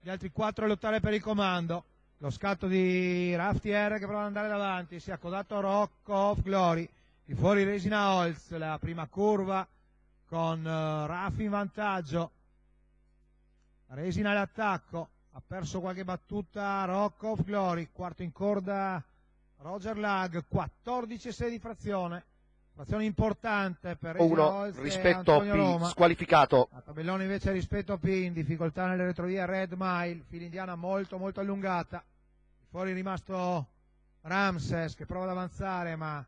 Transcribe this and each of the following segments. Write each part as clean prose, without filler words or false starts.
gli altri 4 a lottare per il comando. Lo scatto di Raftier che prova ad andare davanti, si è accodato Rock of Glory, di fuori Resina Holz, la prima curva con Raff in vantaggio. Resina all'attacco, ha perso qualche battuta Rock of Glory, quarto in corda Roger Lag, 14,6 di frazione importante per Resina Holz rispetto e Antonio P, Roma. squalificato. A tabellone invece rispetto a P, in difficoltà nelle retrovie Red Mile, fila indiana molto allungata. Fuori è rimasto Ramses che prova ad avanzare ma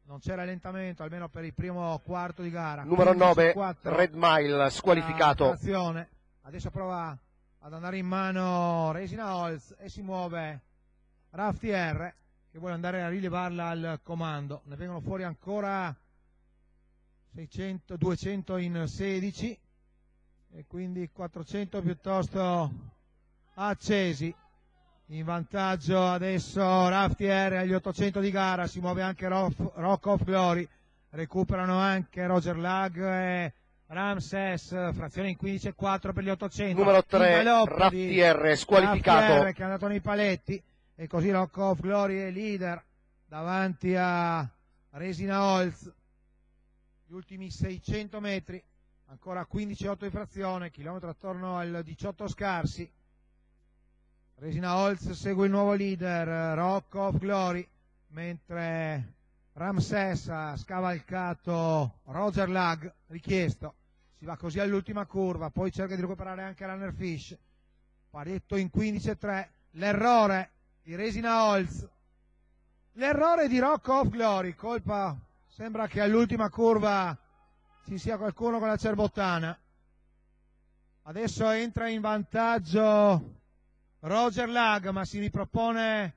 non c'è rallentamento almeno per il primo quarto di gara. Numero 9 4, Red Mile squalificato. Adesso prova ad andare in mano Resina Holz e si muove Raftier che vuole andare a rilevarla al comando. Ne vengono fuori ancora 200 in 16 e quindi 400 piuttosto accesi. In vantaggio adesso Raftier agli 800 di gara, si muove anche Rock of Glory, recuperano anche Roger Lag e Ramses, frazione in 15,4 per gli 800. Numero 3 Raftier squalificato. Raftier che è andato nei paletti e così Rock of Glory è leader davanti a Resina Holz. Gli ultimi 600 metri, ancora 15,8 di frazione, chilometro attorno al 18 scarsi. Resina Holz segue il nuovo leader, Rock of Glory, mentre Ramses ha scavalcato Roger Lag, richiesto. Si va così all'ultima curva, poi cerca di recuperare anche Runner Fish. Paretto in 15,3, l'errore di Resina Holz. L'errore di Rock of Glory, colpa, sembra che all'ultima curva ci sia qualcuno con la cerbottana. Adesso entra in vantaggio Roger Lag, ma si ripropone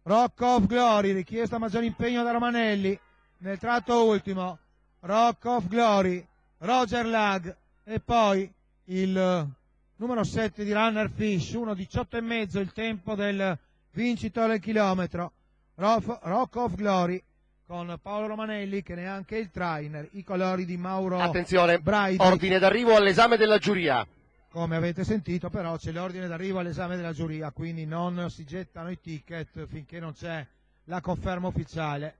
Rock of Glory, richiesto maggior impegno da Romanelli nel tratto ultimo. Rock of Glory, Roger Lag e poi il numero 7 di Runner Fish, 1:18,5 il tempo del vincitore del chilometro. Rock of Glory con Paolo Romanelli che neanche il trainer, i colori di Mauro Attenzione, Braidi. Ordine d'arrivo all'esame della giuria. Come avete sentito però c'è l'ordine d'arrivo all'esame della giuria, quindi non si gettano i ticket finché non c'è la conferma ufficiale.